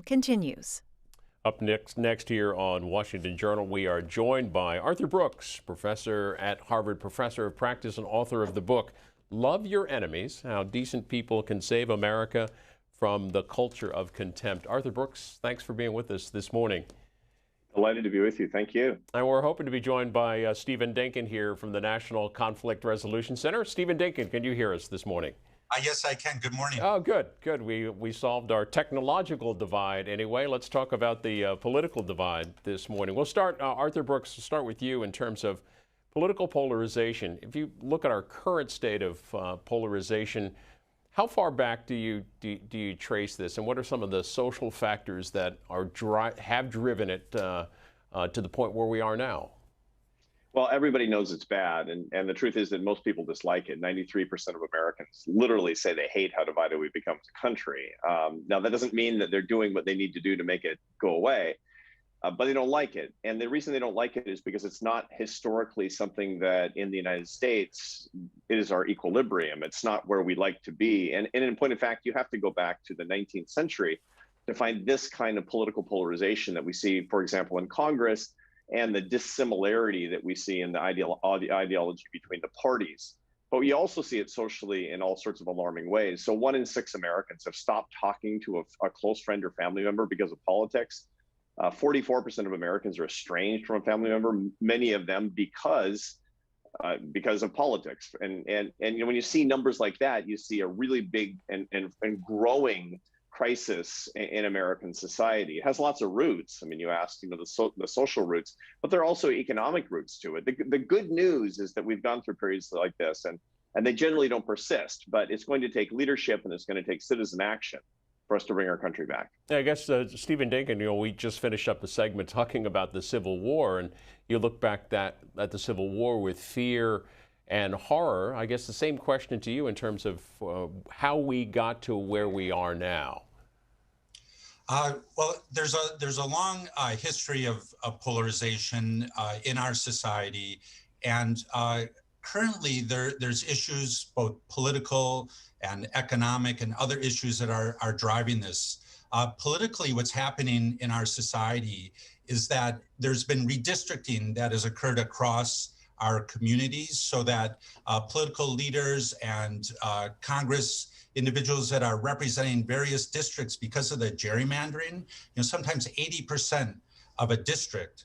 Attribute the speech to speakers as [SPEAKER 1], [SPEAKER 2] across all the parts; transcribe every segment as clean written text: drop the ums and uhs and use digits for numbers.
[SPEAKER 1] Continues.
[SPEAKER 2] Up next here on Washington Journal, we are joined by Arthur Brooks, professor at Harvard, professor of practice and author of the book, Love Your Enemies, How Decent People Can Save America from the Culture of Contempt. Arthur Brooks, thanks for being with us this morning.
[SPEAKER 3] Delighted to be with you. Thank you.
[SPEAKER 2] And we're hoping to be joined by Stephen Dinkin here from the National Conflict Resolution Center. Stephen Dinkin, can you hear us this morning?
[SPEAKER 4] Yes, I can. Good morning.
[SPEAKER 2] Oh, good. We solved our technological divide anyway. Let's talk about the political divide this morning. We'll start, Arthur Brooks, start with you in terms of political polarization. If you look at our current state of polarization, how far back do you trace this, and what are some of the social factors that have driven it to the point where we are now?
[SPEAKER 3] Well, everybody knows it's bad, and the truth is that most people dislike it. 93% of Americans literally say they hate how divided we become as a country. Now, that doesn't mean that they're doing what they need to do to make it go away, but they don't like it. And the reason they don't like it is because it's not historically something that in the United States is our equilibrium. It's not where we like to be. And in point of fact, you have to go back to the 19th century to find this kind of political polarization that we see, for example, in Congress, and the dissimilarity that we see in the ideology between the parties. But we also see it socially in all sorts of alarming ways. So 1 in 6 Americans have stopped talking to a close friend or family member because of politics. 44% of Americans are estranged from a family member, many of them because of politics. And you know, when you see numbers like that, you see a really big and growing crisis in American society. It has lots of roots. I mean, you asked, the social roots, but there are also economic roots to it. The good news is that we've gone through periods like this, and they generally don't persist, but it's going to take leadership and it's going to take citizen action for us to bring our country back.
[SPEAKER 2] I guess, Stephen Dinkin, we just finished up a segment talking about the Civil War, and you look back at the Civil War with fear and horror. I guess the same question to you in terms of how we got to where we are now.
[SPEAKER 4] Well, there's a long history of polarization in our society, and currently there's issues, both political and economic and other issues that are driving this. Politically, what's happening in our society is that there's been redistricting that has occurred across our communities, so that political leaders and Congress individuals that are representing various districts, because of the gerrymandering, sometimes 80% of a district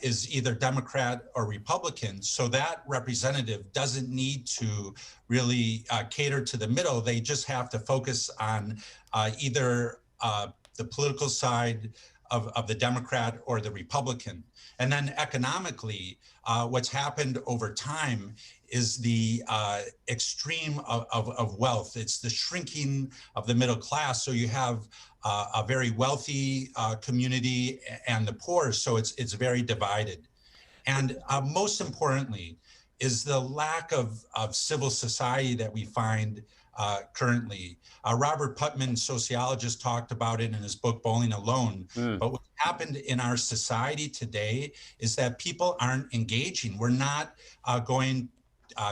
[SPEAKER 4] is either Democrat or Republican. So that representative doesn't need to really cater to the middle. They just have to focus on either the political side of the Democrat or the Republican. And then economically, what's happened over time is the extreme of wealth. It's the shrinking of the middle class. So you have a very wealthy community and the poor. So it's very divided. And most importantly is the lack of civil society that we find currently. Robert Putnam, sociologist, talked about it in his book, Bowling Alone. But what happened in our society today is that people aren't engaging. We're not going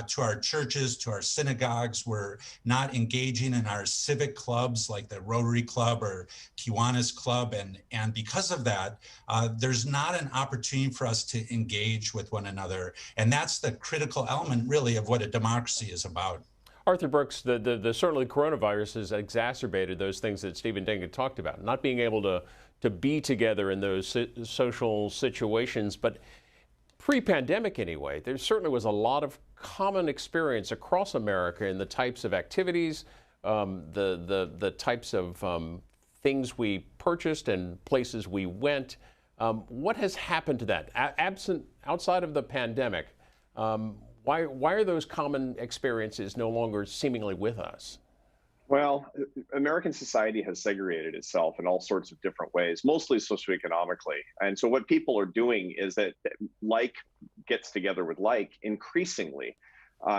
[SPEAKER 4] to our churches, to our synagogues. We're not engaging in our civic clubs like the Rotary Club or Kiwanis Club. And because of that, there's not an opportunity for us to engage with one another. And that's the critical element, really, of what a democracy is about.
[SPEAKER 2] Arthur Brooks, certainly coronavirus has exacerbated those things that Stephen Dinkin talked about, not being able to be together in those social situations. But pre-pandemic anyway, there certainly was a lot of common experience across America in the types of activities, the types of things we purchased and places we went. What has happened to that? Outside of the pandemic, why are those common experiences no longer seemingly with us?
[SPEAKER 3] Well, American society has segregated itself in all sorts of different ways, mostly socioeconomically. And so what people are doing is that like gets together with like increasingly.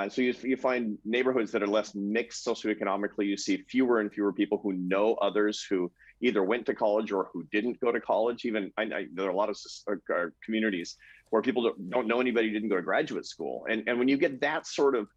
[SPEAKER 3] So you find neighborhoods that are less mixed socioeconomically. You see fewer and fewer people who know others who either went to college or who didn't go to college. Even there are a lot of communities where people don't know anybody who didn't go to graduate school. And when you get that sort of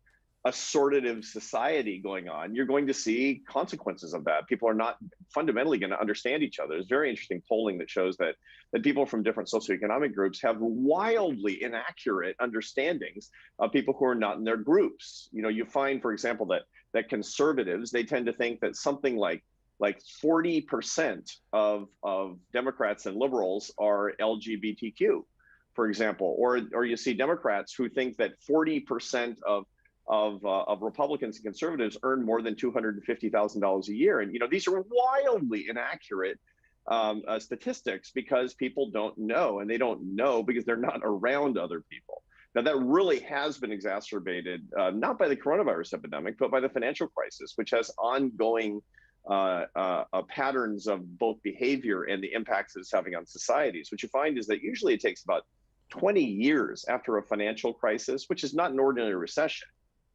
[SPEAKER 3] assortative society going on, you're going to see consequences of that. People are not fundamentally going to understand each other. There's very interesting polling that shows that people from different socioeconomic groups have wildly inaccurate understandings of people who are not in their groups. You know, you find, for example, that conservatives, they tend to think that something like 40% of Democrats and liberals are LGBTQ, for example, or you see Democrats who think that 40% of Republicans and conservatives earn more than $250,000 a year. And, you know, these are wildly inaccurate statistics because people don't know, and they don't know because they're not around other people. Now, that really has been exacerbated, not by the coronavirus epidemic, but by the financial crisis, which has ongoing patterns of both behavior and the impacts it's having on societies. What you find is that usually it takes about 20 years after a financial crisis, which is not an ordinary recession,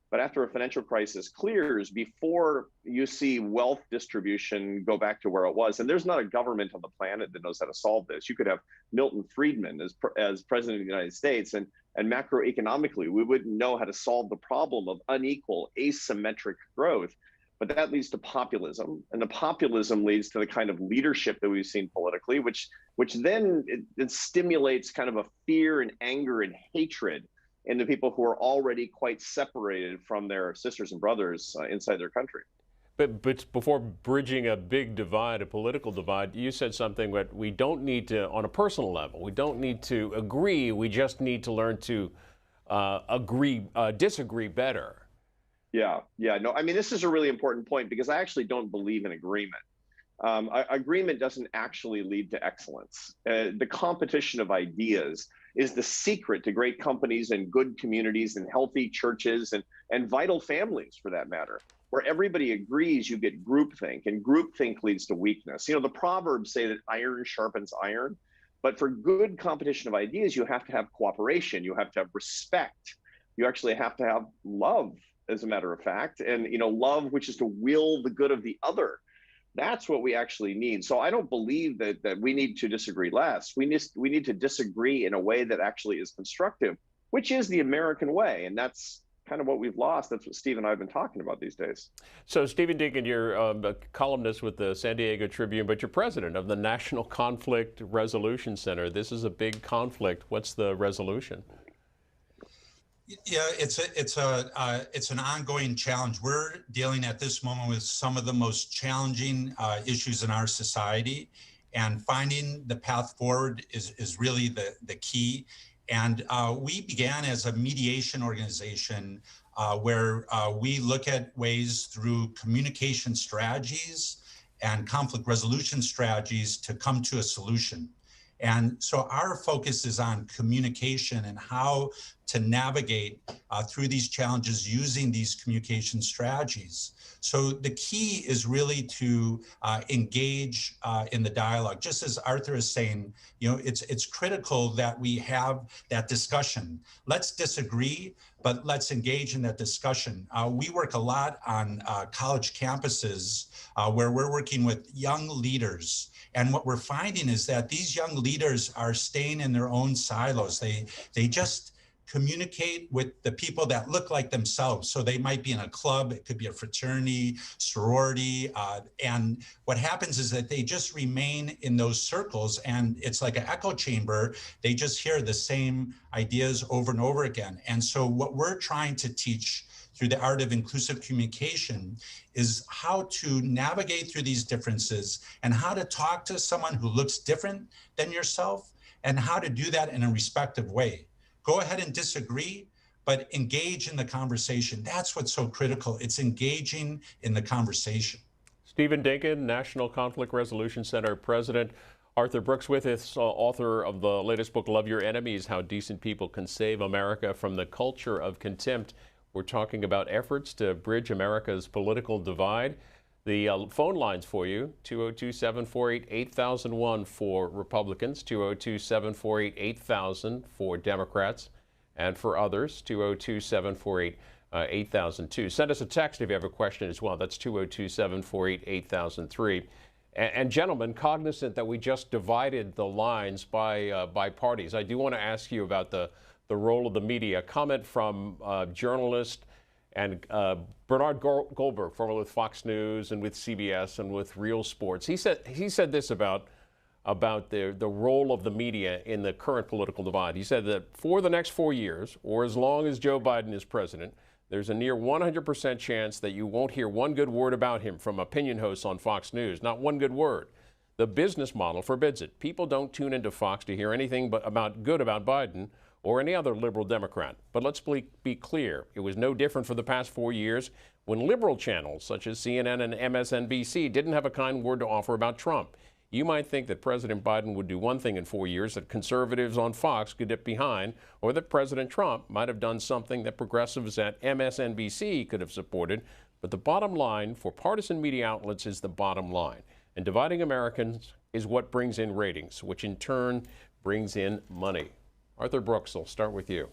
[SPEAKER 3] but after a financial crisis clears, before you see wealth distribution go back to where it was. And there's not a government on the planet that knows how to solve this. You could have Milton Friedman as president of the United States, and macroeconomically, we wouldn't know how to solve the problem of unequal, asymmetric growth. But that leads to populism, and the populism leads to the kind of leadership that we've seen politically, which then it stimulates kind of a fear and anger and hatred in the people who are already quite separated from their sisters and brothers inside their country.
[SPEAKER 2] But before bridging a big divide, a political divide, you said something that we don't need to, on a personal level, we don't need to agree. We just need to learn to disagree better.
[SPEAKER 3] Yeah. No, I mean, this is a really important point because I actually don't believe in agreement. Agreement doesn't actually lead to excellence. The competition of ideas is the secret to great companies and good communities and healthy churches and vital families, for that matter. Where everybody agrees, you get groupthink, and groupthink leads to weakness. You know, the Proverbs say that iron sharpens iron, but for good competition of ideas, you have to have cooperation, you have to have respect, you actually have to have love, as a matter of fact, and, you know, love, which is to will the good of the other. That's what we actually need. So I don't believe that we need to disagree less. We need to disagree in a way that actually is constructive, which is the American way. And that's kind of what we've lost. That's what Steve and I have been talking about these days.
[SPEAKER 2] So Stephen Dinkin, you're a columnist with the San Diego Tribune, but you're president of the National Conflict Resolution Center. This is a big conflict. What's the resolution?
[SPEAKER 4] Yeah, it's an ongoing challenge. We're dealing at this moment with some of the most challenging issues in our society, and finding the path forward is really the key. And we began as a mediation organization where we look at ways through communication strategies and conflict resolution strategies to come to a solution. And so our focus is on communication and how to navigate through these challenges using these communication strategies. So the key is really to engage in the dialogue. Just as Arthur is saying, you know, it's critical that we have that discussion. Let's disagree, but let's engage in that discussion. We work a lot on college campuses where we're working with young leaders. And what we're finding is that these young leaders are staying in their own silos. They just communicate with the people that look like themselves. So they might be in a club, it could be a fraternity, sorority. And what happens is that they just remain in those circles, and it's like an echo chamber. They just hear the same ideas over and over again. And so what we're trying to teach through the art of inclusive communication is how to navigate through these differences and how to talk to someone who looks different than yourself, and how to do that in a respectful way. Go ahead and disagree, but engage in the conversation. That's what's so critical. It's engaging in the conversation.
[SPEAKER 2] Stephen Dinkin, National Conflict Resolution Center President. Arthur Brooks with us, author of the latest book, Love Your Enemies, How Decent People Can Save America from the Culture of Contempt. We're talking about efforts to bridge America's political divide. The phone lines for you, 202-748-8001 for Republicans, 202-748-8000 for Democrats, and for others, 202-748-8002. Send us a text if you have a question as well. That's 202-748-8003. And gentlemen, cognizant that we just divided the lines by parties, I do want to ask you about the role of the media. A comment from a journalist And Bernard Goldberg, formerly with Fox News and with CBS and with Real Sports, he said this about the role of the media in the current political divide. He said that for the next 4 years, or as long as Joe Biden is president, there's a near 100% chance that you won't hear one good word about him from opinion hosts on Fox News. Not one good word. The business model forbids it. People don't tune into Fox to hear anything but good about Biden or any other liberal Democrat. But let's be clear. It was no different for the past 4 years when liberal channels such as CNN and MSNBC didn't have a kind word to offer about Trump. You might think that President Biden would do one thing in 4 years that conservatives on Fox could dip behind, or that President Trump might have done something that progressives at MSNBC could have supported. But the bottom line for partisan media outlets is the bottom line. And dividing Americans is what brings in ratings, which in turn brings in money. Arthur Brooks, I'll start with you.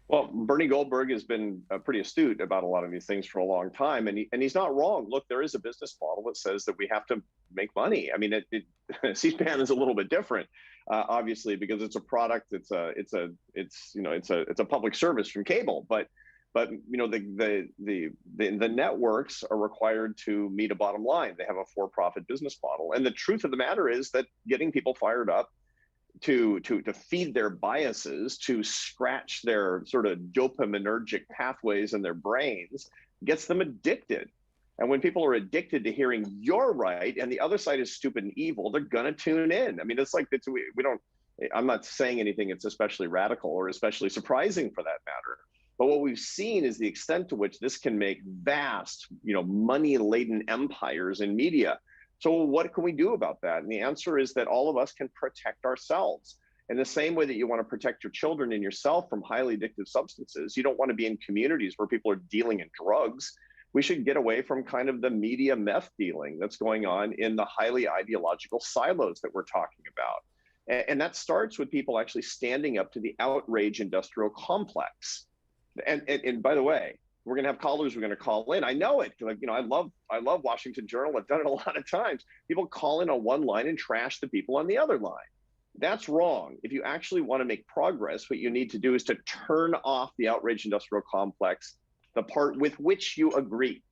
[SPEAKER 3] Well, Bernie Goldberg has been pretty astute about a lot of these things for a long time, and he's not wrong. Look, there is a business model that says that we have to make money. I mean, C-SPAN is a little bit different, obviously, because it's a product. It's a public service from cable, but the networks are required to meet a bottom line. They have a for-profit business model, and the truth of the matter is that getting people fired up to feed their biases, to scratch their sort of dopaminergic pathways in their brains, gets them addicted. And when people are addicted to hearing you're right and the other side is stupid and evil, they're gonna tune in. I mean, it's like we don't. I'm not saying anything it's especially radical or especially surprising for that matter. But what we've seen is the extent to which this can make vast, money-laden empires in media. So what can we do about that? And the answer is that all of us can protect ourselves. In the same way that you want to protect your children and yourself from highly addictive substances, you don't want to be in communities where people are dealing in drugs. We should get away from kind of the media meth dealing that's going on in the highly ideological silos that we're talking about. And that starts with people actually standing up to the outrage industrial complex. And by the way, we're going to have callers. We're going to call in. I know it. Like, I love Washington Journal. I've done it a lot of times. People call in on one line and trash the people on the other line. That's wrong. If you actually want to make progress, what you need to do is to turn off the outrage industrial complex, the part with which you agree.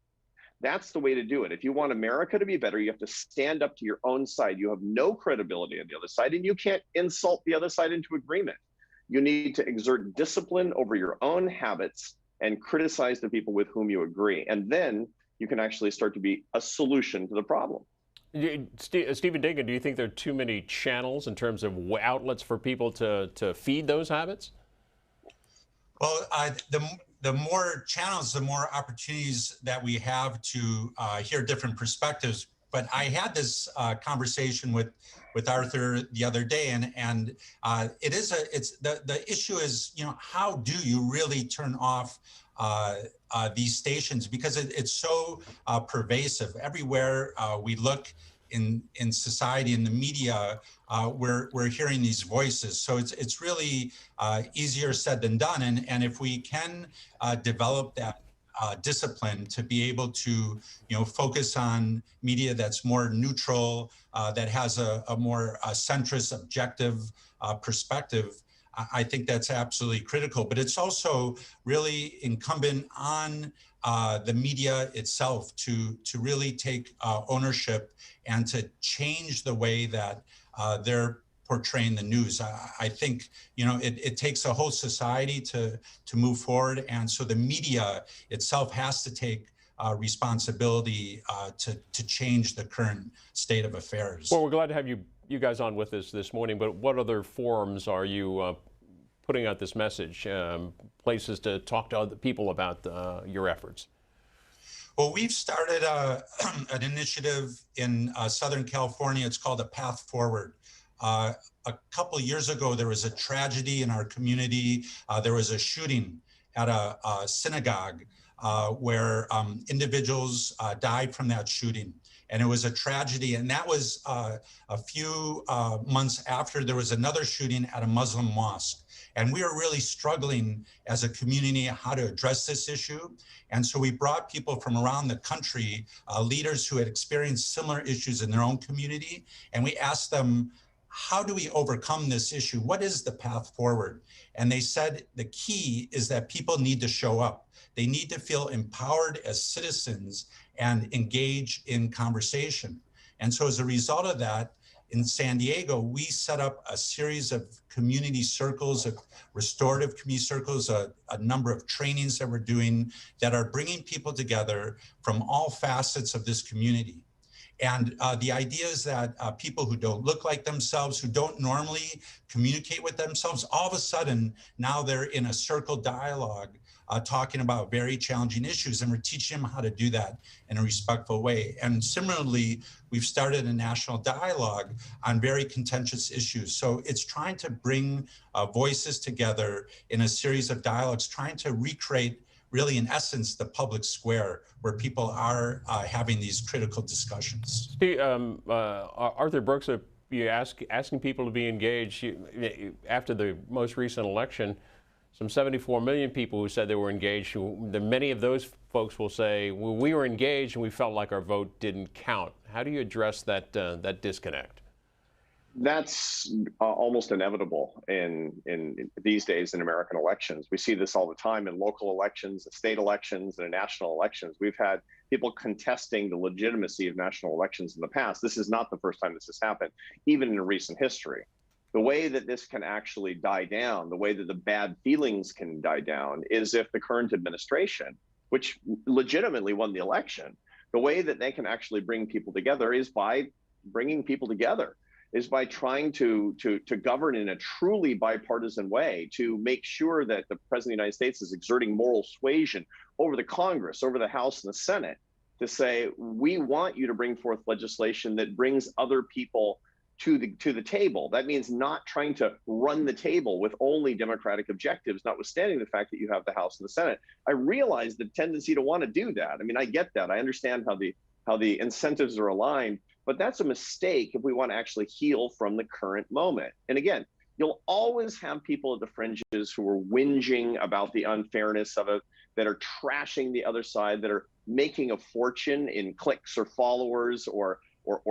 [SPEAKER 3] That's the way to do it. If you want America to be better, you have to stand up to your own side. You have no credibility on the other side, and you can't insult the other side into agreement. You need to exert discipline over your own habits and criticize the people with whom you agree. And then you can actually start to be a solution to the problem.
[SPEAKER 2] Stephen Dinkin, do you think there are too many channels in terms of outlets for people to feed those habits?
[SPEAKER 4] Well, the more channels, the more opportunities that we have to hear different perspectives. But I had this conversation with Arthur the other day, and the issue is, how do you really turn off these stations, because it's so pervasive everywhere we look in society, in the media. We're hearing these voices, so it's really easier said than done. And if we can develop that discipline to be able to, focus on media that's more neutral, that has a more centrist, objective perspective, I think that's absolutely critical. But it's also really incumbent on the media itself to really take ownership and to change the way that they're portraying the news. I think, it takes a whole society to move forward. And so the media itself has to take responsibility to change the current state of affairs.
[SPEAKER 2] Well, we're glad to have you guys on with us this morning, but what other forums are you putting out this message, places to talk to other people about your efforts?
[SPEAKER 4] Well, we've started an initiative in Southern California. It's called A Path Forward. A couple of years ago, there was a tragedy in our community. There was a shooting at a synagogue where individuals died from that shooting. And it was a tragedy. And that was a few months after there was another shooting at a Muslim mosque. And we are really struggling as a community how to address this issue. And so we brought people from around the country, leaders who had experienced similar issues in their own community. And we asked them, how do we overcome this issue? What is the path forward? And they said the key is that people need to show up. They need to feel empowered as citizens and engage in conversation. And so as a result of that, in San Diego, we set up a series of community circles, of restorative community circles, a number of trainings that we're doing that are bringing people together from all facets of this community. And the idea is that people who don't look like themselves, who don't normally communicate with themselves, all of a sudden, now they're in a circle dialogue talking about very challenging issues, and we're teaching them how to do that in a respectful way. And similarly, we've started a national dialogue on very contentious issues. So it's trying to bring voices together in a series of dialogues, trying to recreate, really, in essence, the public square where people are having these critical discussions.
[SPEAKER 2] Steve, Arthur Brooks, you asking people to be engaged. After the most recent election, some 74 million people who said they were engaged. Many of those folks will say, well, we were engaged and we felt like our vote didn't count. How do you address that disconnect?
[SPEAKER 3] That's almost inevitable in these days in American elections. We see this all the time in local elections, state elections, and national elections. We've had people contesting the legitimacy of national elections in the past. This is not the first time this has happened, even in recent history. The way that this can actually die down, the way that the bad feelings can die down, is if the current administration, which legitimately won the election, the way that they can actually bring people together is by bringing people together, is by trying to govern in a truly bipartisan way, to make sure that the President of the United States is exerting moral suasion over the Congress, over the House and the Senate, to say, we want you to bring forth legislation that brings other people to the table. That means not trying to run the table with only Democratic objectives, notwithstanding the fact that you have the House and the Senate. I realize the tendency to want to do that. I mean, I get that. I understand how the incentives are aligned, but that's a mistake if we want to actually heal from the current moment. And again, you'll always have people at the fringes who are whinging about the unfairness of it, that are trashing the other side, that are making a fortune in clicks or followers or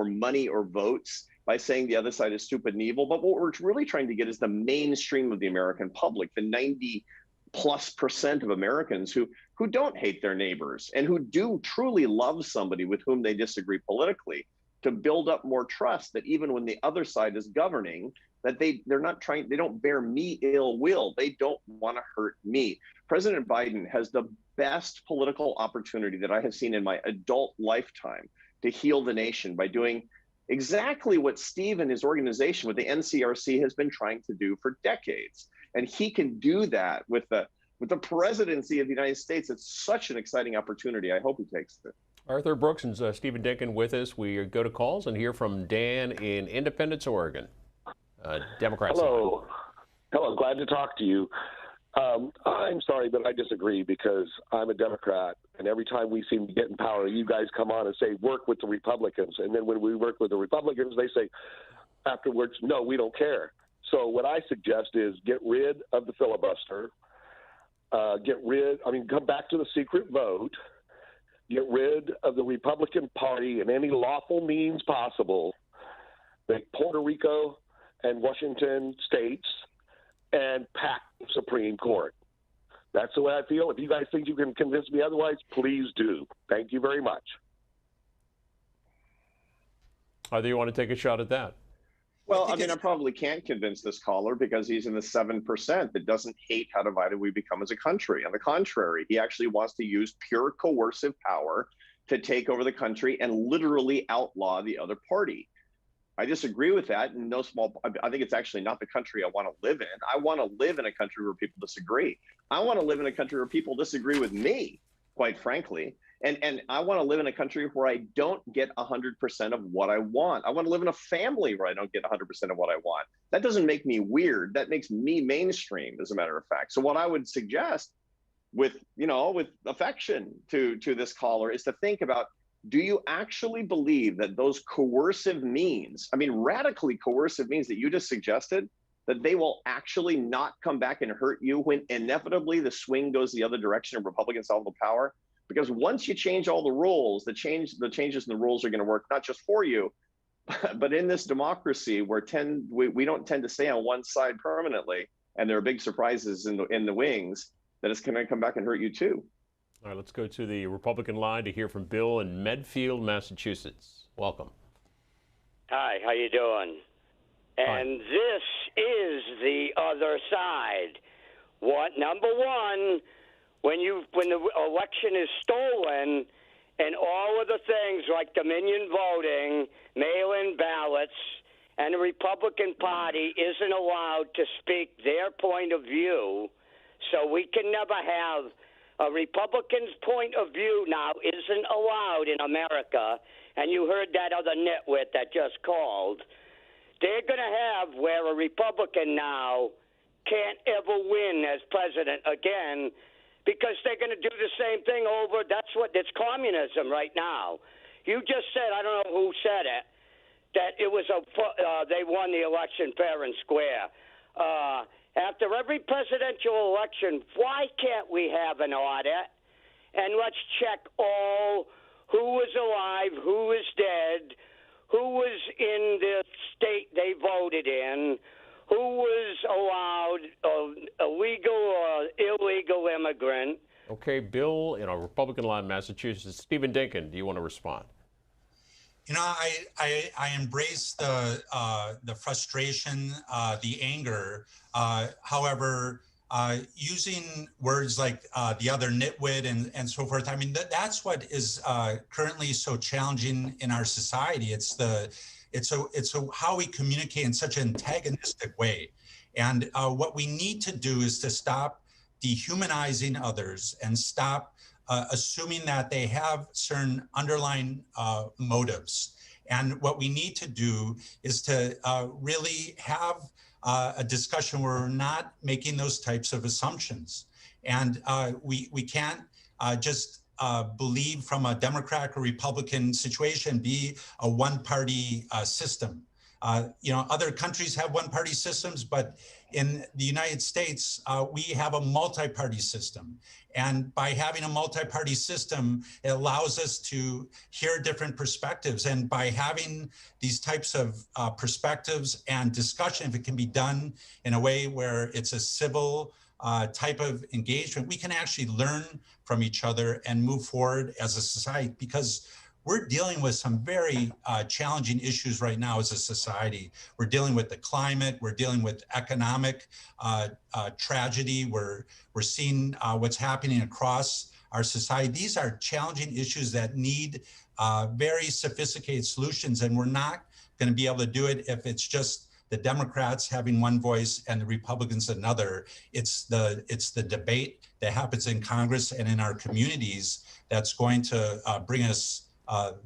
[SPEAKER 3] money or votes by saying the other side is stupid and evil. But what we're really trying to get is the mainstream of the American public, the 90+% of Americans who don't hate their neighbors and who do truly love somebody with whom they disagree politically, to build up more trust that even when the other side is governing, that they don't bear me ill will. They don't want to hurt me. President Biden has the best political opportunity that I have seen in my adult lifetime to heal the nation by doing exactly what Steve and his organization with the NCRC has been trying to do for decades. And he can do that with the presidency of the United States. It's such an exciting opportunity. I hope he takes it.
[SPEAKER 2] Arthur Brooks and Stephen Dinkin with us. We go to calls and hear from Dan in Independence, Oregon. Democrats.
[SPEAKER 1] Hello. Hello, glad to talk to you. I'm sorry, but I disagree because I'm a Democrat, and every time we seem to get in power, you guys come on and say, work with the Republicans. And then when we work with the Republicans, they say afterwards, no, we don't care. So what I suggest is get rid of the filibuster, come back to the secret vote, get rid of the Republican Party in any lawful means possible, make Puerto Rico and Washington states, and pack the Supreme Court. That's the way I feel. If you guys think you can convince me otherwise, please do. Thank you very much.
[SPEAKER 2] Either you want to take a shot at that?
[SPEAKER 3] Well, I probably can't convince this caller because he's in the 7% that doesn't hate how divided we become as a country. On the contrary, he actually wants to use pure coercive power to take over the country and literally outlaw the other party. I disagree with that. And I think it's actually not the country I want to live in. I want to live in a country where people disagree. I want to live in a country where people disagree with me, quite frankly. And I want to live in a country where I don't get 100% of what I want. I want to live in a family where I don't get 100% of what I want. That doesn't make me weird. That makes me mainstream, as a matter of fact. So what I would suggest with affection to this caller is to think about, do you actually believe that those coercive means, radically coercive means that you just suggested, that they will actually not come back and hurt you when inevitably the swing goes the other direction and Republicans have the power? Because once you change all the rules, the changes in the rules are going to work not just for you, But in this democracy, we don't tend to stay on one side permanently, and there are big surprises in the wings that it's going to come back and hurt you too.
[SPEAKER 2] All right, let's go to the Republican line to hear from Bill in Medfield, Massachusetts. Welcome.
[SPEAKER 5] Hi, how you doing? And this is the other side. Number one, when the election is stolen, and all of the things like Dominion voting, mail-in ballots, and the Republican Party isn't allowed to speak their point of view, so we can never have a Republican's point of view now isn't allowed in America, and you heard that other nitwit that just called. They're going to have where a Republican now can't ever win as president again, because they're going to do the same thing over. It's communism right now. You just said, I don't know who said it, that it was they won the election fair and square. After every presidential election, why can't we have an audit? And let's check all who was alive, who is dead, who was in the state they voted in, who was allowed, illegal or illegal immigrant.
[SPEAKER 2] Okay, Bill, in a Republican line, Massachusetts. Stephen Dinkin, do you want to respond?
[SPEAKER 4] You know, I embrace the frustration, the anger. However, using words like the other nitwit and so forth, I mean, that's what is currently so challenging in our society. It's how we communicate in such an antagonistic way. And what we need to do is to stop dehumanizing others and stop assuming that they have certain underlying motives. And what we need to do is to really have a discussion where we're not making those types of assumptions. And we can't just believe from a Democratic or Republican situation be a one-party system. Other countries have one-party systems, but in the United States, we have a multi-party system. And by having a multi-party system, it allows us to hear different perspectives. And by having these types of perspectives and discussion, if it can be done in a way where it's a civil type of engagement, we can actually learn from each other and move forward as a society, because we're dealing with some very challenging issues right now as a society. We're dealing with the climate, we're dealing with economic tragedy, we're seeing what's happening across our society. These are challenging issues that need very sophisticated solutions, and we're not going to be able to do it if it's just the Democrats having one voice and the Republicans another. It's the debate that happens in Congress and in our communities that's going to bring us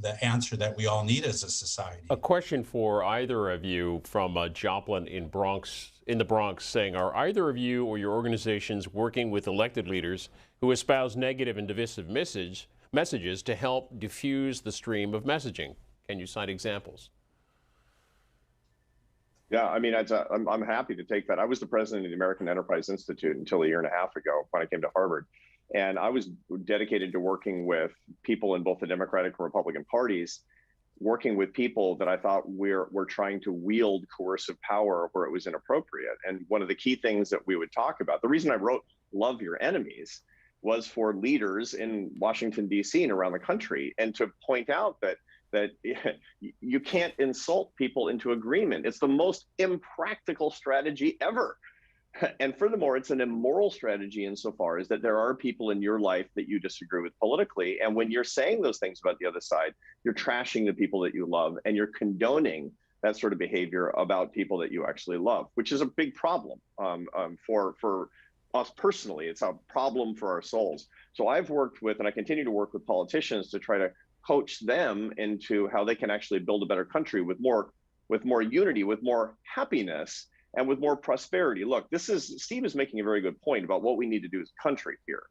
[SPEAKER 4] the answer that we all need as a society.
[SPEAKER 2] A question for either of you from Joplin in the Bronx saying, are either of you or your organizations working with elected leaders who espouse negative and divisive messages to help diffuse the stream of messaging? Can you cite examples?
[SPEAKER 3] Yeah, I mean, I'm happy to take that. I was the president of the American Enterprise Institute until a year and a half ago when I came to Harvard. And I was dedicated to working with people in both the Democratic and Republican parties, working with people that I thought were trying to wield coercive power where it was inappropriate. And one of the key things that we would talk about, the reason I wrote Love Your Enemies, was for leaders in Washington, D.C. and around the country, and to point out that you can't insult people into agreement. It's the most impractical strategy ever. And furthermore, it's an immoral strategy insofar as that there are people in your life that you disagree with politically. And when you're saying those things about the other side, you're trashing the people that you love, and you're condoning that sort of behavior about people that you actually love, which is a big problem for us personally. It's a problem for our souls. So I've worked with, and I continue to work with politicians to try to coach them into how they can actually build a better country with more unity, with more happiness, and with more prosperity. Look, Steve is making a very good point about what we need to do as a country here,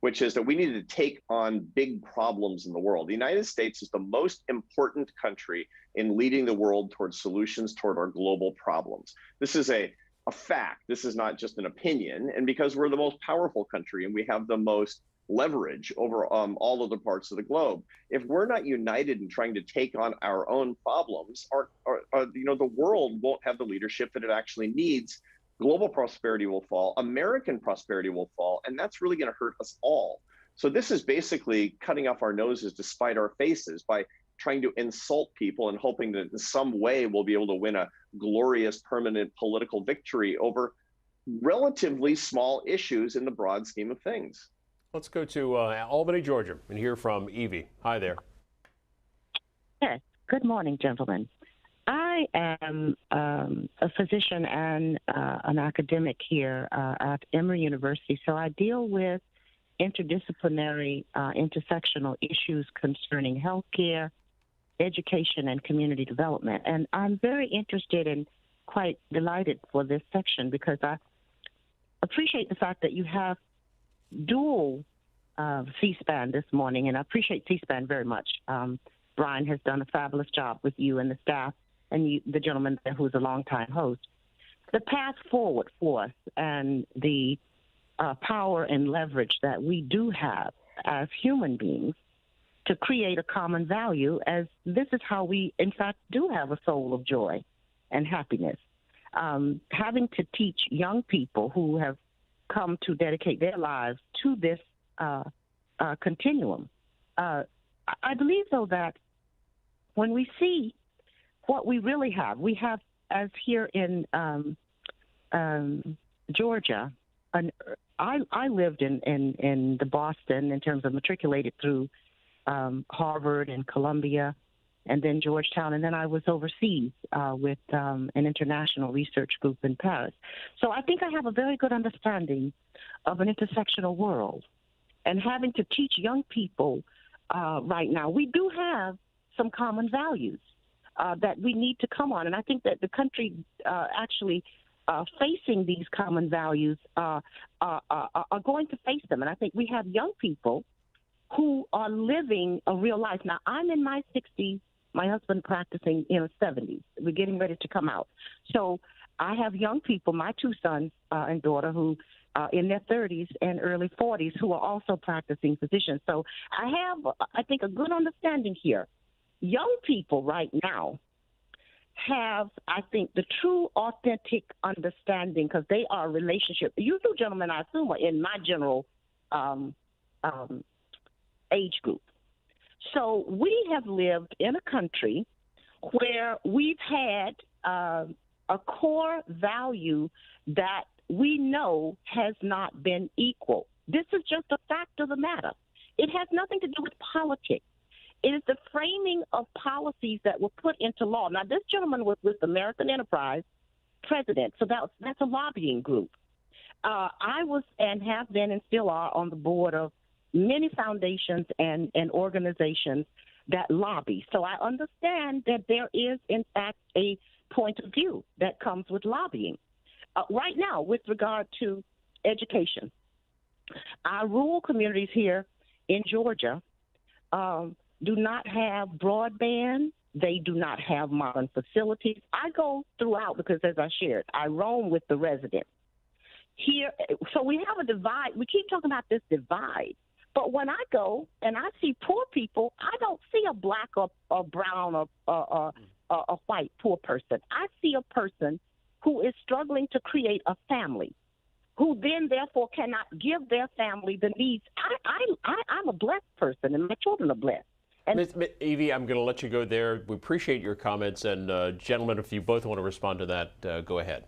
[SPEAKER 3] which is that we need to take on big problems in the world. The United States is the most important country in leading the world towards solutions toward our global problems. This is a fact. This is not just an opinion. And because we're the most powerful country and we have the most leverage over all other parts of the globe. If we're not united in trying to take on our own problems, the world won't have the leadership that it actually needs. Global prosperity will fall, American prosperity will fall, and that's really going to hurt us all. So this is basically cutting off our noses to spite our faces by trying to insult people and hoping that in some way we'll be able to win a glorious permanent political victory over relatively small issues in the broad scheme of things.
[SPEAKER 2] Let's go to Albany, Georgia, and hear from Evie. Hi there.
[SPEAKER 6] Yes. Good morning, gentlemen. I am a physician and an academic here at Emory University, so I deal with interdisciplinary, intersectional issues concerning healthcare, education, and community development. And I'm very interested and quite delighted for this section because I appreciate the fact that you have dual C-SPAN this morning, and I appreciate C-SPAN very much. Brian has done a fabulous job with you and the staff and you, the gentleman who's a longtime host. The path forward for us and the power and leverage that we do have as human beings to create a common value, as this is how we, in fact, do have a soul of joy and happiness. Having to teach young people who have come to dedicate their lives to this continuum. I believe, though, that when we see what we really have, we have, as here in Georgia, I lived in the Boston in terms of matriculated through Harvard and Columbia and then Georgetown, and then I was overseas with an international research group in Paris. So I think I have a very good understanding of an intersectional world. And having to teach young people right now, we do have some common values that we need to come on. And I think that the country actually facing these common values are going to face them. And I think we have young people who are living a real life. Now, I'm in my 60s, my husband practicing in his 70s. We're getting ready to come out. So I have young people, my two sons and daughter, who in their 30s and early 40s, who are also practicing physicians. So I have, I think, a good understanding here. Young people right now have, I think, the true, authentic understanding, because they are a relationship. You two gentlemen, I assume, are in my general age group. So we have lived in a country where we've had a core value that we know has not been equal. This is just a fact of the matter. It has nothing to do with politics. It is the framing of policies that were put into law. Now, this gentleman was with American Enterprise president, so that's a lobbying group. I was and have been and still are on the board of many foundations and organizations that lobby. So I understand that there is, in fact, a point of view that comes with lobbying. Right now, with regard to education, our rural communities here in Georgia do not have broadband. They do not have modern facilities. I go throughout because, as I shared, I roam with the residents here. So we have a divide. We keep talking about this divide. But when I go and I see poor people, I don't see a black or brown or a white poor person. I see a person who is struggling to create a family, who then therefore cannot give their family the needs. I'm a blessed person, and my children are blessed. And
[SPEAKER 2] Ms. Evie, I'm going to let you go there. We appreciate your comments, and gentlemen, if you both want to respond to that, go ahead.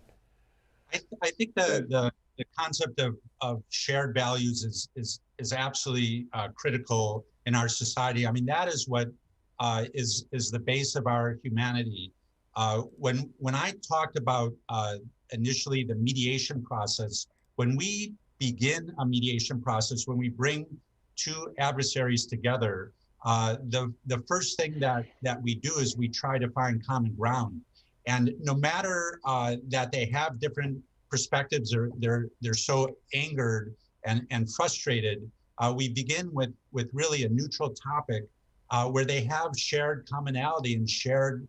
[SPEAKER 4] I think the concept of shared values is absolutely critical in our society. I mean, that is what is the base of our humanity. When I talked about initially the mediation process, when we begin a mediation process, when we bring two adversaries together, the first thing that we do is we try to find common ground. And no matter that they have different perspectives, or they're so angered and frustrated, we begin with really a neutral topic where they have shared commonality and shared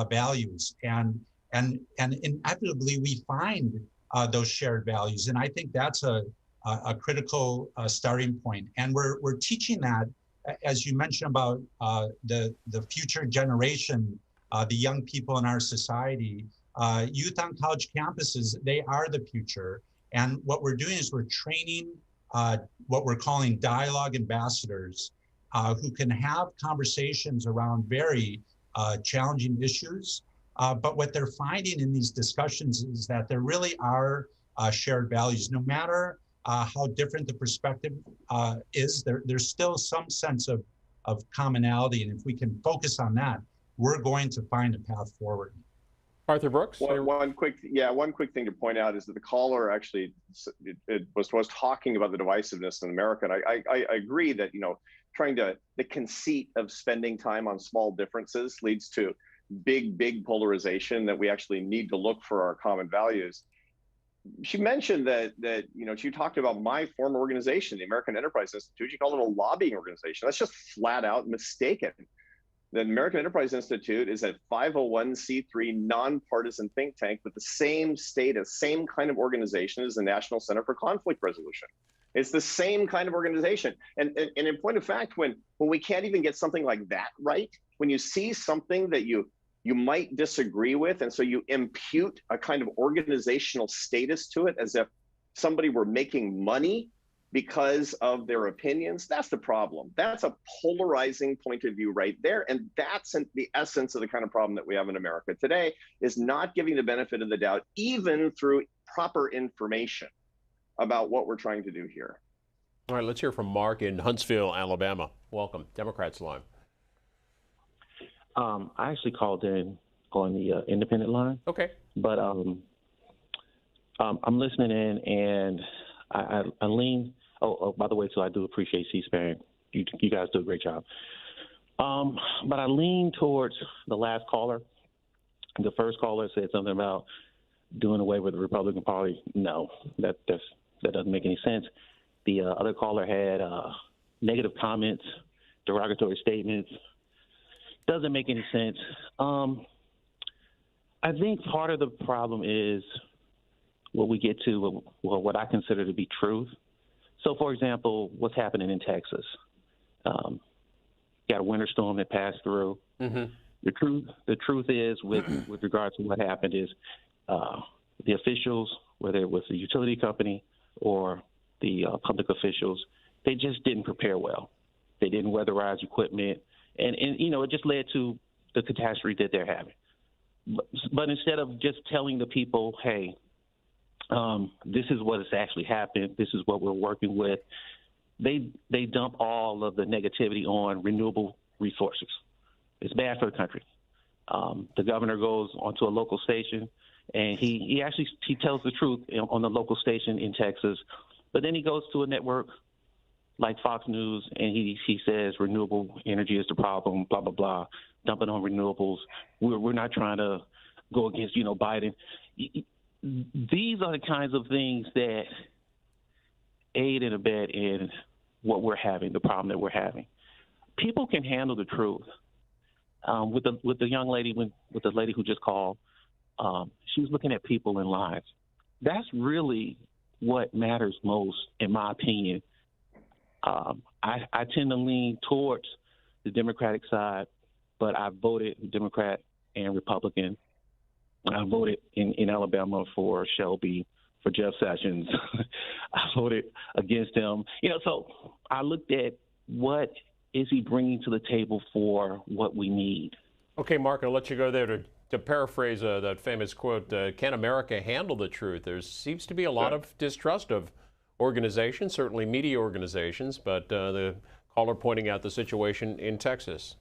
[SPEAKER 4] values, and inevitably we find those shared values. And I think that's a a critical starting point. And we're teaching that, as you mentioned about the future generation, the young people in our society, youth on college campuses, they are the future. And what we're doing is we're training what we're calling dialogue ambassadors who can have conversations around very challenging issues. But what they're finding in these discussions is that there really are shared values. No matter how different the perspective is, there's still some sense of commonality. And if we can focus on that, we're going to find a path forward.
[SPEAKER 2] Arthur Brooks?
[SPEAKER 3] One quick thing to point out is that the caller actually was talking about the divisiveness in America. And I agree that, the conceit of spending time on small differences leads to big polarization, that we actually need to look for our common values. She mentioned that she talked about my former organization, the American Enterprise Institute. She called it a lobbying organization. That's just flat out mistaken. The American Enterprise Institute is a 501c3 nonpartisan think tank with the same status, same kind of organization as the National Center for Conflict Resolution. It's the same kind of organization. And in point of fact, when we can't even get something like that right, when you see something that you might disagree with, and so you impute a kind of organizational status to it as if somebody were making money because of their opinions, that's the problem. That's a polarizing point of view right there. And that's the essence of the kind of problem that we have in America today, is not giving the benefit of the doubt, even through proper information about what we're trying to do here.
[SPEAKER 2] All right, let's hear from Mark in Huntsville, Alabama. Welcome, Democrats line.
[SPEAKER 7] I actually called in on the independent line.
[SPEAKER 2] Okay.
[SPEAKER 7] But I'm listening in, and I lean. Oh, by the way, too, I do appreciate C-SPAN. You guys do a great job. But I lean towards the last caller. The first caller said something about doing away with the Republican Party. No, that doesn't make any sense. The other caller had negative comments, derogatory statements. Doesn't make any sense. I think part of the problem is what we get to, what I consider to be truth. So, for example, what's happening in Texas? Got a winter storm that passed through. Mm-hmm. The truth is, with regards to what happened, is the officials, whether it was the utility company or the public officials, they just didn't prepare well. They didn't weatherize equipment, and it just led to the catastrophe that they're having. But instead of just telling the people, hey, this is what has actually happened, this is what we're working with, they dump all of the negativity on renewable resources. It's bad for the country. The governor goes onto a local station, and he tells the truth on the local station in Texas, but then he goes to a network like Fox News, and he says renewable energy is the problem, blah, blah, blah, dumping on renewables. We're not trying to go against, Biden. These are the kinds of things that aid and abet in what we're having, the problem that we're having. People can handle the truth. With the young lady, with the lady who just called, she was looking at people and lives. That's really what matters most, in my opinion. I tend to lean towards the Democratic side, but I voted Democrat and Republican. I voted in Alabama for Shelby, for Jeff Sessions. I voted against him. So I looked at what is he bringing to the table for what we need. Okay,
[SPEAKER 2] Mark, I'll let you go there to paraphrase that famous quote, can America handle the truth? There seems to be a lot of distrust of organizations, certainly media organizations, but the caller pointing out the situation in Texas.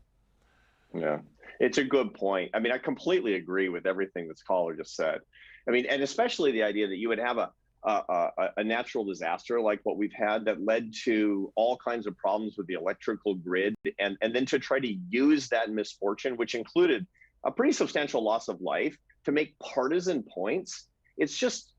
[SPEAKER 3] Yeah, it's a good point. I mean, I completely agree with everything this caller just said. I mean, and especially the idea that you would have a natural disaster like what we've had that led to all kinds of problems with the electrical grid, and then to try to use that misfortune, which included a pretty substantial loss of life, to make partisan points. It's just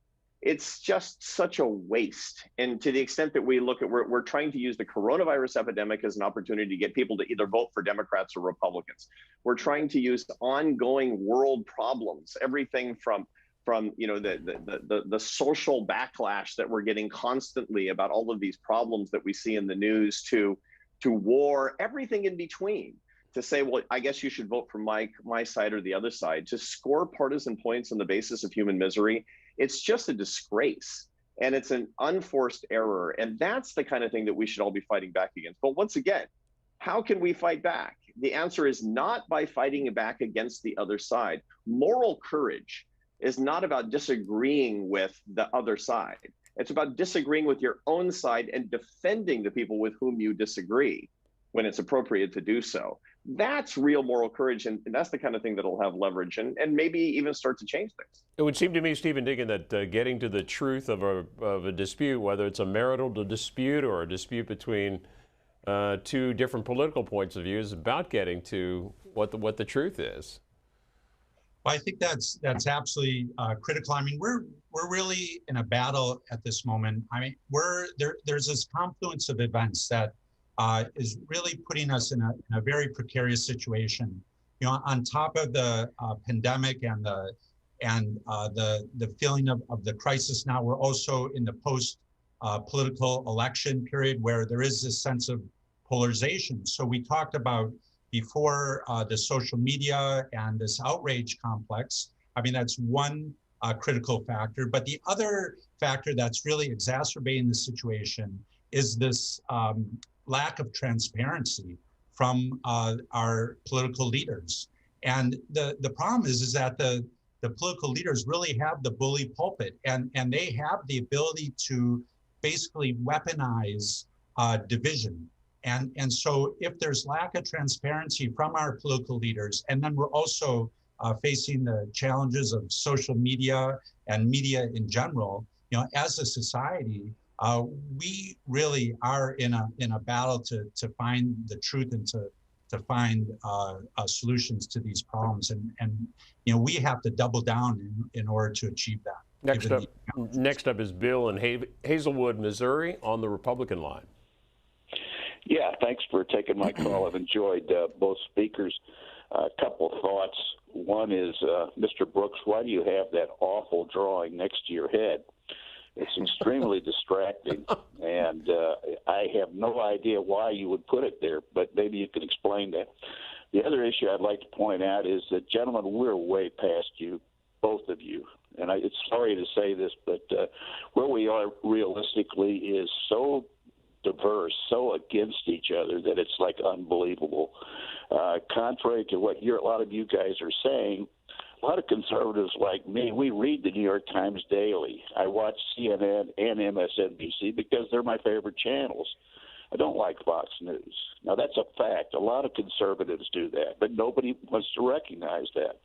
[SPEAKER 3] such a waste. And to the extent that we look at, we're trying to use the coronavirus epidemic as an opportunity to get people to either vote for Democrats or Republicans. We're trying to use ongoing world problems, everything from from the social backlash that we're getting constantly about all of these problems that we see in the news to war, everything in between, to say, well, I guess you should vote for my side or the other side, to score partisan points on the basis of human misery. It's just a disgrace. And it's an unforced error. And that's the kind of thing that we should all be fighting back against. But once again, how can we fight back? The answer is not by fighting back against the other side. Moral courage is not about disagreeing with the other side. It's about disagreeing with your own side and defending the people with whom you disagree when it's appropriate to do so. That's real moral courage, and that's the kind of thing that'll have leverage and maybe even start to change things.
[SPEAKER 2] It would seem to me, Stephen Dinkin, that getting to the truth of a dispute, whether it's a marital dispute or a dispute between two different political points of view, is about getting to what the truth is.
[SPEAKER 4] Well, I think that's absolutely critical. I mean, we're really in a battle at this moment. I mean, there's this confluence of events that is really putting us in a very precarious situation. You know, on top of the pandemic and the feeling of the crisis now, we're also in the post political election period where there is this sense of polarization. So we talked about before the social media and this outrage complex. I mean, that's one critical factor. But the other factor that's really exacerbating the situation is this lack of transparency from our political leaders. And the problem is that the political leaders really have the bully pulpit, and they have the ability to basically weaponize division. And so if there's lack of transparency from our political leaders, and then we're also facing the challenges of social media and media in general, you know, as a society, we really are in a battle to find the truth and to find solutions to these problems. And you know, we have to double down in order to achieve that.
[SPEAKER 2] Next up is Bill in Hazelwood, Missouri, on the Republican line.
[SPEAKER 8] Yeah, thanks for taking my call. I've enjoyed both speakers. A couple of thoughts. One is, Mr. Brooks, why do you have that awful drawing next to your head? It's extremely distracting, and I have no idea why you would put it there, but maybe you can explain that. The other issue I'd like to point out is that, gentlemen, we're way past you, both of you. And it's sorry to say this, but where we are realistically is so diverse, so against each other that it's like unbelievable. Contrary to what a lot of you guys are saying, a lot of conservatives like me, we read the New York Times daily. I watch CNN and MSNBC because they're my favorite channels. I don't like Fox News. Now, that's a fact. A lot of conservatives do that, but nobody wants to recognize that.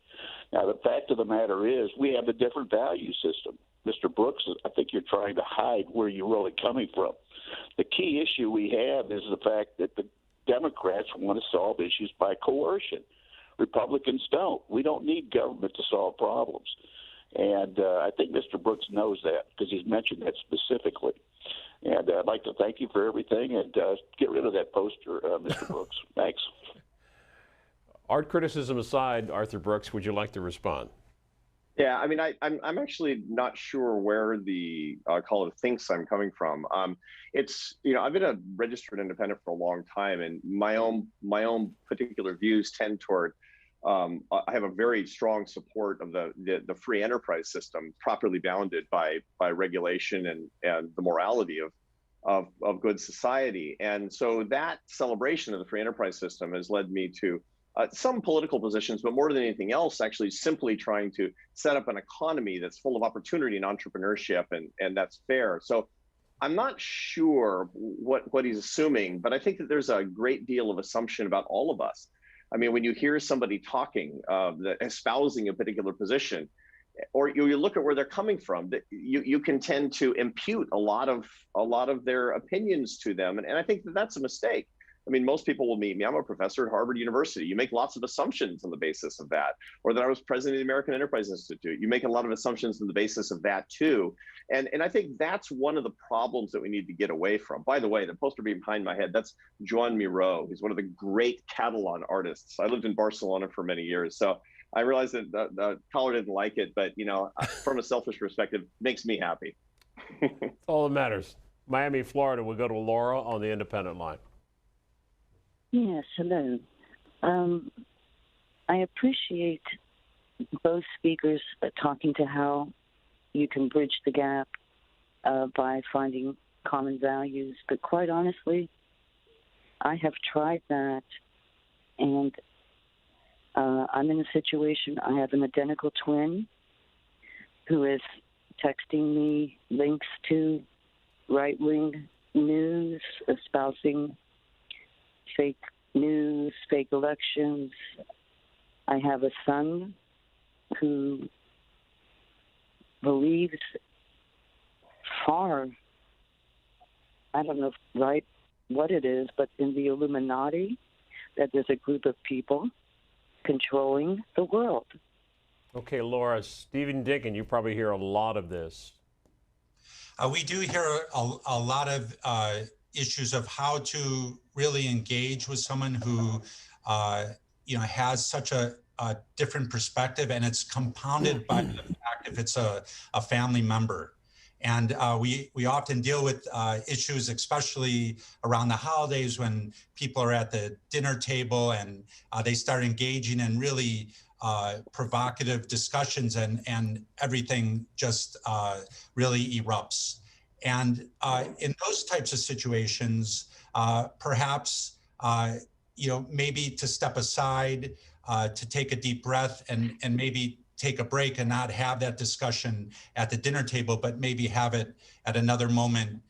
[SPEAKER 8] Now, the fact of the matter is we have a different value system. Mr. Brooks, I think you're trying to hide where you're really coming from. The key issue we have is the fact that the Democrats want to solve issues by coercion. Republicans don't. We don't need government to solve problems. And I think Mr. Brooks knows that because he's mentioned that specifically. And I'd like to thank you for everything, and get rid of that poster, Mr. Brooks. Thanks.
[SPEAKER 2] Art criticism aside, Arthur Brooks, would you like to respond?
[SPEAKER 3] Yeah, I mean, I'm actually not sure where the caller thinks I'm coming from. It's, you know, I've been a registered independent for a long time, and my own particular views tend toward. I have a very strong support of the free enterprise system, properly bounded by regulation and the morality of good society. And so that celebration of the free enterprise system has led me to some political positions, but more than anything else, actually simply trying to set up an economy that's full of opportunity and entrepreneurship, and that's fair. So I'm not sure what he's assuming, but I think that there's a great deal of assumption about all of us. I mean, when you hear somebody talking, espousing a particular position, or you look at where they're coming from, that you can tend to impute a lot of their opinions to them, and I think that that's a mistake. I mean, most people will meet me. I'm a professor at Harvard University. You make lots of assumptions on the basis of that. Or that I was president of the American Enterprise Institute. You make a lot of assumptions on the basis of that, too. And I think that's one of the problems that we need to get away from. By the way, the poster behind my head, that's Joan Miró. He's one of the great Catalan artists. I lived in Barcelona for many years. So I realize that the caller didn't like it, but from a selfish perspective, makes me happy.
[SPEAKER 2] That's all that matters. Miami, Florida. We'll go to Laura on the independent line.
[SPEAKER 9] Yes, hello. I appreciate both speakers talking to how you can bridge the gap by finding common values. But quite honestly, I have tried that, and I'm in a situation, I have an identical twin who is texting me links to right-wing news, espousing fake news, fake elections. I have a son who believes far, I don't know right what it is, but in the Illuminati, that there's a group of people controlling the world.
[SPEAKER 2] Okay, Laura, Stephen Dinkin, you probably hear a lot of this.
[SPEAKER 4] We do hear a lot of issues of how to really engage with someone who, has such a different perspective, and it's compounded by the fact if it's a family member. And we often deal with issues, especially around the holidays when people are at the dinner table and they start engaging in really provocative discussions, and everything just really erupts. And in those types of situations, perhaps, maybe to step aside, to take a deep breath and maybe take a break and not have that discussion at the dinner table, but maybe have it at another moment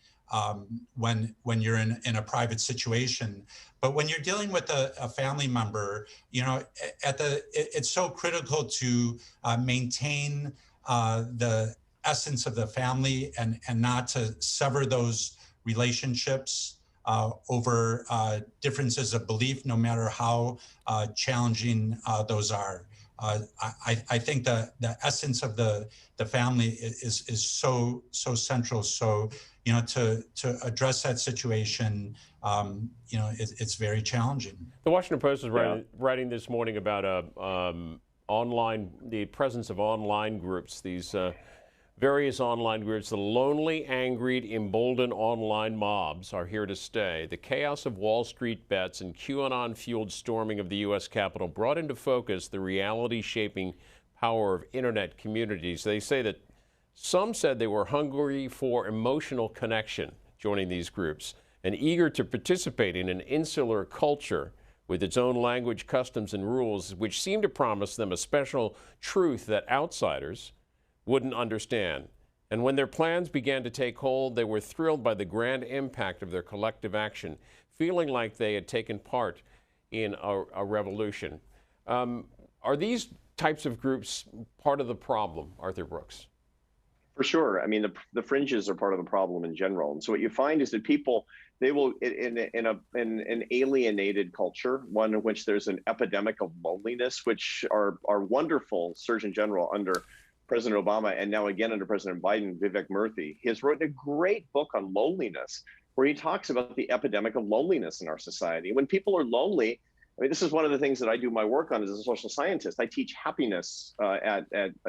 [SPEAKER 4] when you're in a private situation. But when you're dealing with a family member, it's so critical to maintain the essence of the family and not to sever those relationships over differences of belief, no matter how challenging those are. I think the essence of the family is so central. So, to address that situation, it's very challenging.
[SPEAKER 2] The Washington Post is writing this morning about the presence of online groups, these various online groups. The lonely, angry, emboldened online mobs are here to stay. The chaos of Wall Street bets and QAnon-fueled storming of the U.S. Capitol brought into focus the reality-shaping power of internet communities. They say that some said they were hungry for emotional connection joining these groups and eager to participate in an insular culture with its own language, customs, and rules, which seemed to promise them a special truth that outsiders wouldn't understand. And when their plans began to take hold, they were thrilled by the grand impact of their collective action, feeling like they had taken part in a revolution. Are these types of groups part of the problem, Arthur Brooks?
[SPEAKER 3] For sure. I mean, the fringes are part of the problem in general. And so what you find is that people, they will, in an alienated culture, one in which there's an epidemic of loneliness, which our wonderful Surgeon General under President Obama, and now again under President Biden, Vivek Murthy, he has written a great book on loneliness, where he talks about the epidemic of loneliness in our society. When people are lonely, I mean, this is one of the things that I do my work on as a social scientist. I teach happiness I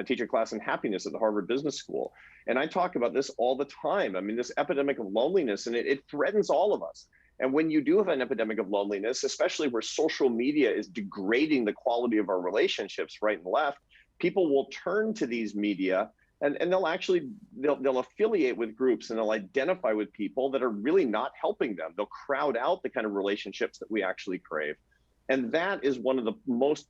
[SPEAKER 3] teach a class in happiness at the Harvard Business School. And I talk about this all the time. I mean, this epidemic of loneliness, and it threatens all of us. And when you do have an epidemic of loneliness, especially where social media is degrading the quality of our relationships right and left, people will turn to these media and they'll affiliate with groups, and they'll identify with people that are really not helping them. They'll crowd out the kind of relationships that we actually crave. And that is one of the most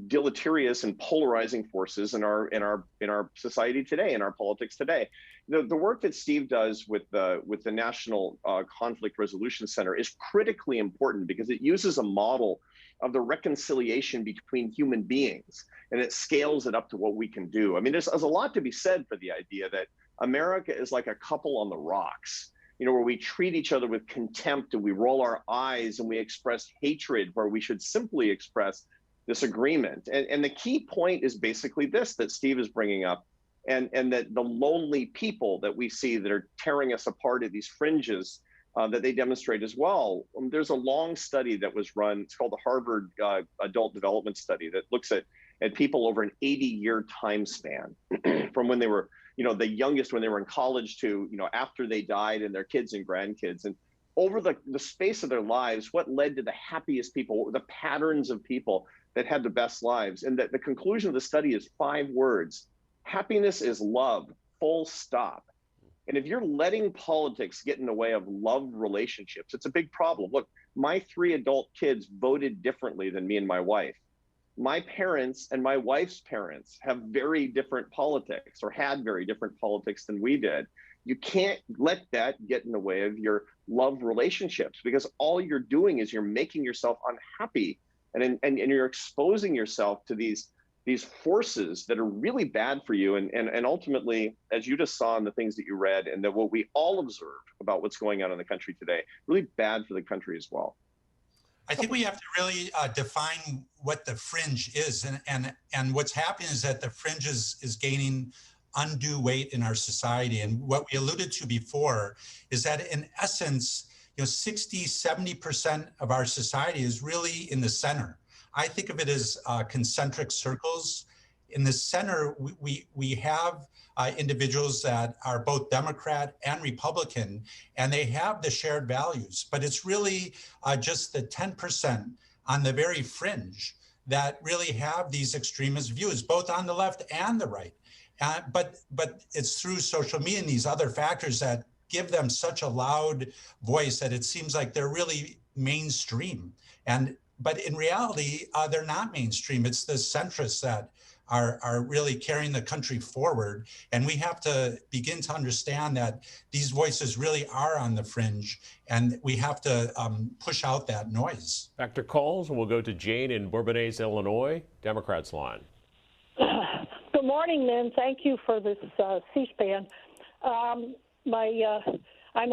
[SPEAKER 3] deleterious and polarizing forces in our society today, in our politics today. The work that Steve does with the National Conflict Resolution Center is critically important, because it uses a model of the reconciliation between human beings, and it scales it up to what we can do. I mean, there's a lot to be said for the idea that America is like a couple on the rocks, where we treat each other with contempt, and we roll our eyes, and we express hatred where we should simply express disagreement. And the key point is basically this that Steve is bringing up, and that the lonely people that we see that are tearing us apart at these fringes, that they demonstrate as well. There's a long study that was run, it's called the Harvard Adult Development Study, that looks at at people over an 80-year time span, from when they were, the youngest when they were in college to, after they died, and their kids and grandkids. And over the space of their lives, what led to the happiest people, what were the patterns of people that had the best lives? And the conclusion of the study is 5 words: happiness is love, full stop. And if you're letting politics get in the way of love relationships, it's a big problem. Look, my 3 adult kids voted differently than me and my wife. My parents and my wife's parents have very different politics, or had very different politics than we did. You can't let that get in the way of your love relationships, because all you're doing is you're making yourself unhappy, and you're exposing yourself to these forces that are really bad for you. And ultimately, as you just saw in the things that you read, and that what we all observe about what's going on in the country today, really bad for the country as well.
[SPEAKER 4] I think we have to really define what the fringe is. And what's happening is that the fringe is gaining undue weight in our society. And what we alluded to before is that in essence, 60, 70% of our society is really in the center. I think of it as concentric circles. In the center, we have individuals that are both Democrat and Republican, and they have the shared values. But it's really just the 10% on the very fringe that really have these extremist views, both on the left and the right. But it's through social media and these other factors that give them such a loud voice that it seems like they're really mainstream. But in reality, they're not mainstream. It's the centrists that are really carrying the country forward. And we have to begin to understand that these voices really are on the fringe, and we have to push out that noise.
[SPEAKER 2] Back to calls, and we'll go to Jane in Bourbonnais, Illinois, Democrats line.
[SPEAKER 10] Good morning, Lynn. Thank you for this C-SPAN. I'm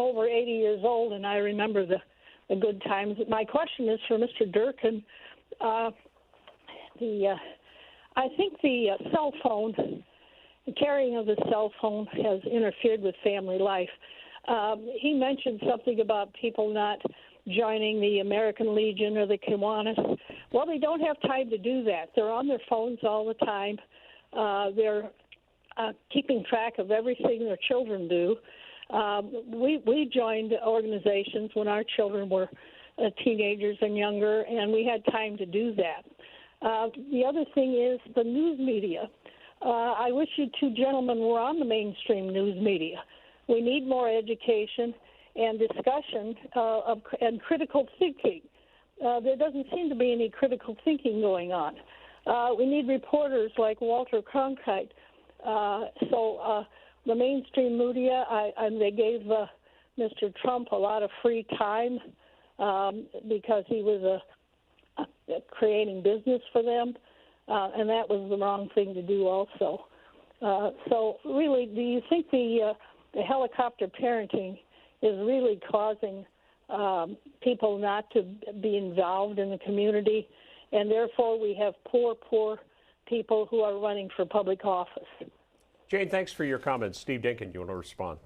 [SPEAKER 10] over 80 years old, and I remember the good times. My question is for Mr. Durkin. I think the cell phone, the carrying of the cell phone has interfered with family life. He mentioned something about people not joining the American Legion or the Kiwanis. Well, they don't have time to do that. They're on their phones all the time. They're keeping track of everything their children do. We joined organizations when our children were teenagers and younger, and we had time to do that. The other thing is the news media. I wish you 2 gentlemen were on the mainstream news media. We need more education and discussion and critical thinking. There doesn't seem to be any critical thinking going on. We need reporters like Walter Cronkite. The mainstream media, they gave Mr. Trump a lot of free time because he was creating business for them, and that was the wrong thing to do also. So really, do you think the helicopter parenting is really causing people not to be involved in the community, and therefore we have poor people who are running for public office?
[SPEAKER 2] Jane, thanks for your comments. Steve Dinkin, you want to respond?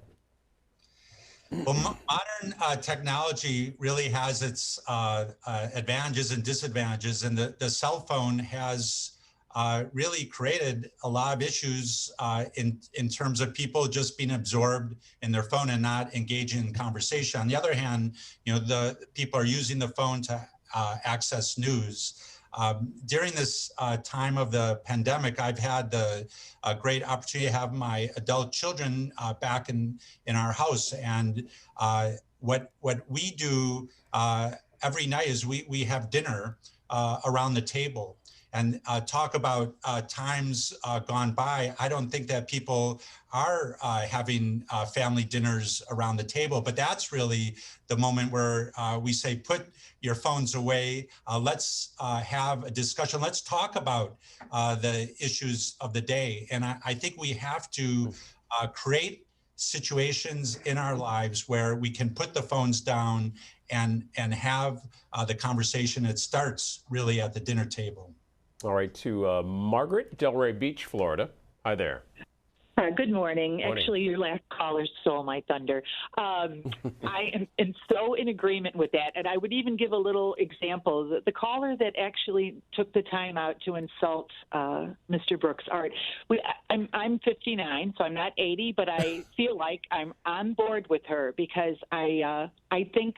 [SPEAKER 4] Well, modern technology really has its advantages and disadvantages, and the cell phone has really created a lot of issues in terms of people just being absorbed in their phone and not engaging in conversation. On the other hand, the people are using the phone to access news. During this time of the pandemic, I've had the great opportunity to have my adult children back in our house. And what we do every night is we have dinner around the table and talk about times gone by. I don't think that people are having family dinners around the table, but that's really the moment where we say, put your phones away. Let's have a discussion. Let's talk about the issues of the day. And I think we have to create situations in our lives where we can put the phones down and have the conversation. It starts really at the dinner table.
[SPEAKER 2] All right, to Margaret, Delray Beach, Florida. Hi there.
[SPEAKER 11] Good morning. Actually, your last caller stole my thunder. I am so in agreement with that, and I would even give a little example. The caller that actually took the time out to insult Mr. Brooks' art. I'm 59, so I'm not 80, but I feel like I'm on board with her because I think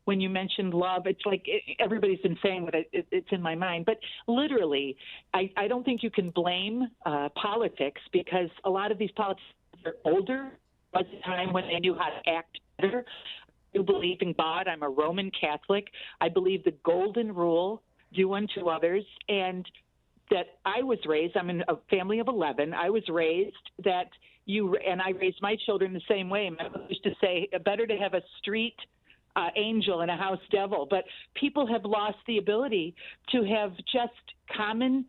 [SPEAKER 11] when you mentioned love, it's like everybody's been saying what it's in my mind. But literally, I don't think you can blame politics because a lot of these politicians are older. There was a time when they knew how to act better. I do believe in God. I'm a Roman Catholic. I believe the golden rule, do unto others. And that I was raised, I'm in a family of 11. I was raised that and I raised my children the same way. My mother used to say, better to have a street angel and a house devil, but people have lost the ability to have just common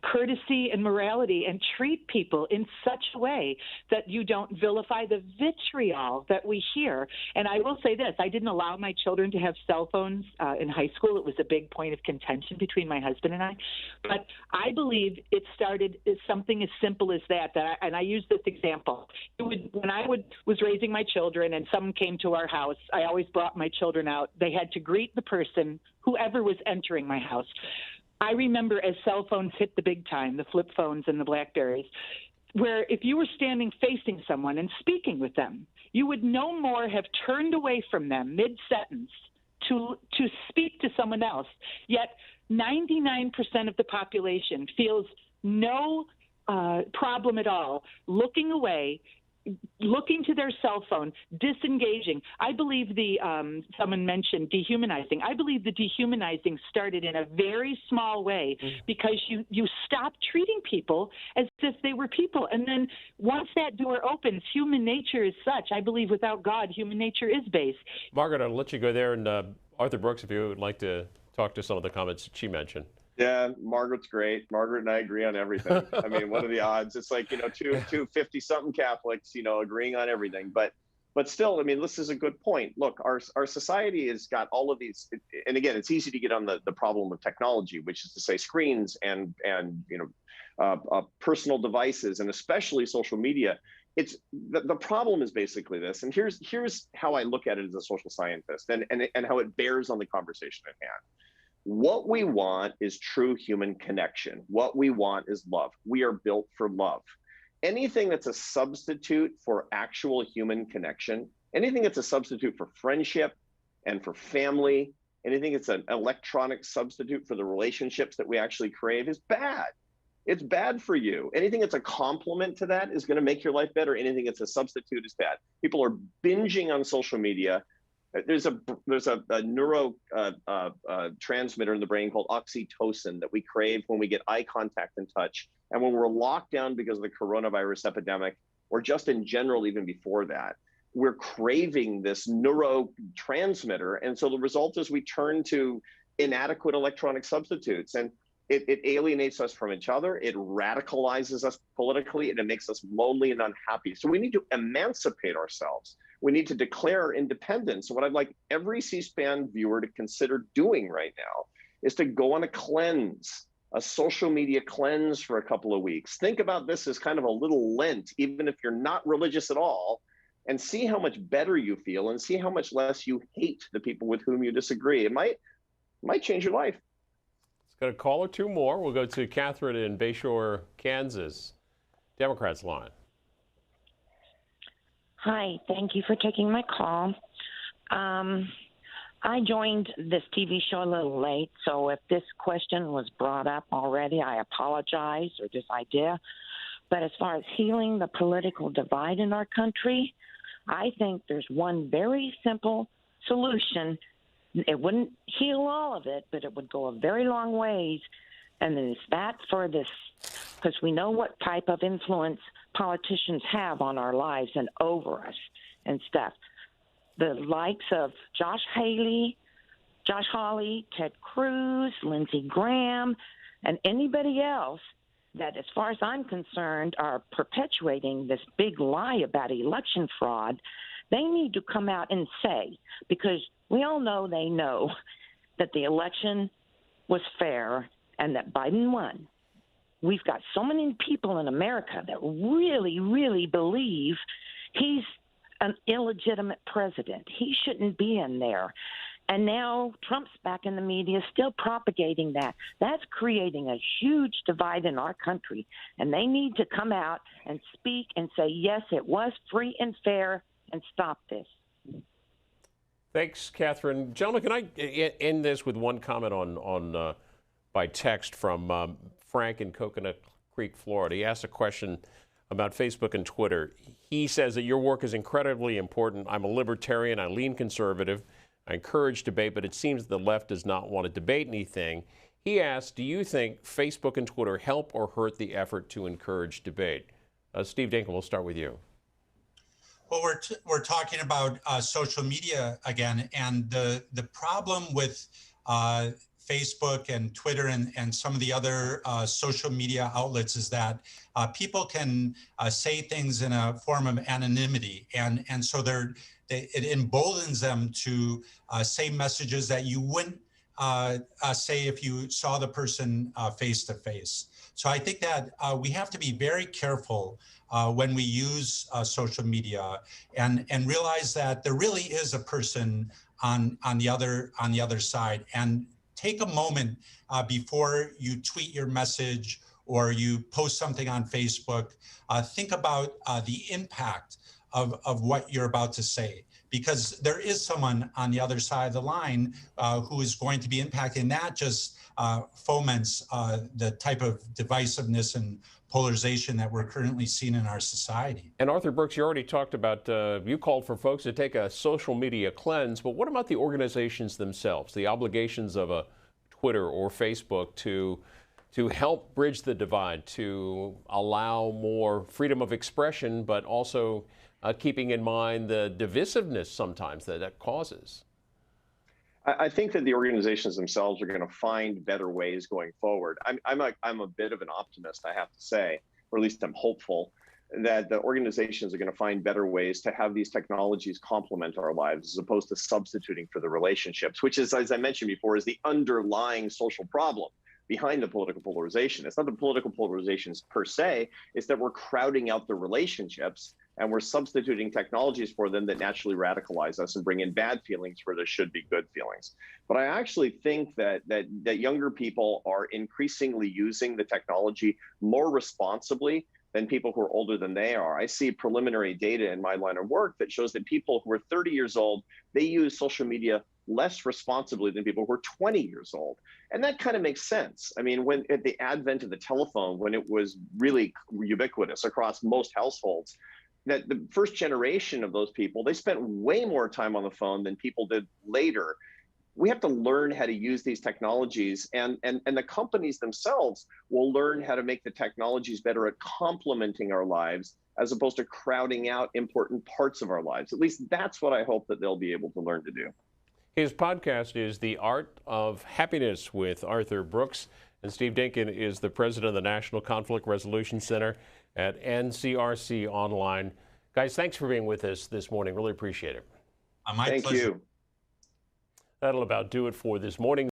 [SPEAKER 11] courtesy and morality and treat people in such a way that you don't vilify the vitriol that we hear. And I will say this, I didn't allow my children to have cell phones in high school. It was a big point of contention between my husband and I. But I believe it started as something as simple as that and I use this example. When I was raising my children and someone came to our house, I always brought my children out. They had to greet the person, whoever was entering my house. I remember as cell phones hit the big time, the flip phones and the BlackBerries, where if you were standing facing someone and speaking with them, you would no more have turned away from them mid-sentence to speak to someone else. Yet 99% of the population feels no problem at all looking away, looking to their cell phone, disengaging. I believe someone mentioned dehumanizing. I believe the dehumanizing started in a very small way because you stop treating people as if they were people. And then once that door opens, human nature is such. I believe without God, human nature is base.
[SPEAKER 2] Margaret, I'll let you go there. And Arthur Brooks, if you would like to talk to some of the comments that she mentioned.
[SPEAKER 3] Yeah, Margaret's great. Margaret and I agree on everything. I mean, what are the odds? It's like, two 50-something Catholics, agreeing on everything. But still, I mean, this is a good point. Look, our society has got all of these, and again, it's easy to get on the problem of technology, which is to say screens and personal devices, and especially social media. It's the problem is basically this, and here's how I look at it as a social scientist, and how it bears on the conversation at hand. What we want is true human connection. What we want is love. We are built for love. Anything that's a substitute for actual human connection, anything that's a substitute for friendship and for family, anything that's an electronic substitute for the relationships that we actually crave is bad. It's bad for you. Anything that's a complement to that is going to make your life better. Anything that's a substitute is bad. People are binging on social media. There's a neuro transmitter in the brain called oxytocin that we crave when we get eye contact and touch. And when we're locked down because of the coronavirus epidemic, or just in general, even before that, we're craving this neurotransmitter. And so the result is we turn to inadequate electronic substitutes. And it alienates us from each other. It radicalizes us politically, and it makes us lonely and unhappy. So we need to emancipate ourselves. We need to declare independence. What I'd like every C-SPAN viewer to consider doing right now is to go on a cleanse, a social media cleanse for a couple of weeks. Think about this as kind of a little Lent, even if you're not religious at all, and see how much better you feel and see how much less you hate the people with whom you disagree. It might change your life.
[SPEAKER 2] Let's got a call or two more. We'll go to Catherine in Bayshore, Kansas. Democrats line.
[SPEAKER 12] Hi, thank you for taking my call. I joined this TV show a little late, so if this question was brought up already, I apologize, or this idea. But as far as healing the political divide in our country, I think there's one very simple solution. It wouldn't heal all of it, but it would go a very long ways. And it's that for this, because we know what type of influence politicians have on our lives and over us and stuff. The likes of Josh Hawley, Ted Cruz, Lindsey Graham, and anybody else that, as far as I'm concerned, are perpetuating this big lie about election fraud, they need to come out and say, because we all know they know that the election was fair and that Biden won. we've got so many people in America that really, really believe he's an illegitimate president. He shouldn't be in there. And now Trump's back in the media still propagating that. That's creating a huge divide in our country. And they need to come out and speak and say, yes, it was free and fair, and stop this.
[SPEAKER 2] Thanks, Catherine. Gentlemen, can I end this with one comment on by text from Frank in Coconut Creek, Florida. He asked a question about Facebook and Twitter. He says that your work is incredibly important. I'm a libertarian. I lean conservative. I encourage debate, but it seems the left does not want to debate anything. He asked, do you think Facebook and Twitter help or hurt the effort to encourage debate? Steve Dinkin, we'll start with you.
[SPEAKER 4] Well, we're talking about social media again, and the problem with Facebook and Twitter and some of the other social media outlets is that people can say things in a form of anonymity, and so it emboldens them to say messages that you wouldn't say if you saw the person face to face. So I think that we have to be very careful when we use social media and realize that there really is a person on the other side, and take a moment before you tweet your message or you post something on Facebook. Think about the impact of what you're about to say, because there is someone on the other side of the line who is going to be impacted, and that just foments the type of divisiveness and polarization that we're currently seeing in our society.
[SPEAKER 2] And Arthur Brooks, you already talked about, you called for folks to take a social media cleanse, but what about the organizations themselves, the obligations of a Twitter or Facebook to help bridge the divide, to allow more freedom of expression, but also keeping in mind the divisiveness sometimes that causes?
[SPEAKER 3] I think that the organizations themselves are going to find better ways going forward. I'm a bit of an optimist, I have to say, or at least I'm hopeful that the organizations are going to find better ways to have these technologies complement our lives as opposed to substituting for the relationships, which is, as I mentioned before, is the underlying social problem behind the political polarization. It's not the political polarizations per se, it's that we're crowding out the relationships and we're substituting technologies for them that naturally radicalize us and bring in bad feelings where there should be good feelings. But I actually think that younger people are increasingly using the technology more responsibly than people who are older than they are. I see preliminary data in my line of work that shows that people who are 30 years old, they use social media less responsibly than people who are 20 years old. And that kind of makes sense. I mean, when at the advent of the telephone, when it was really ubiquitous across most households, that the first generation of those people, they spent way more time on the phone than people did later. We have to learn how to use these technologies, and the companies themselves will learn how to make the technologies better at complementing our lives as opposed to crowding out important parts of our lives. At least that's what I hope that they'll be able to learn to do.
[SPEAKER 2] His podcast is The Art of Happiness with Arthur Brooks, and Steve Dinkin is the president of the National Conflict Resolution Center at NCRC Online. Guys, thanks for being with us this morning. Really appreciate it.
[SPEAKER 4] My pleasure.
[SPEAKER 3] Thank you.
[SPEAKER 2] That'll about do it for this morning.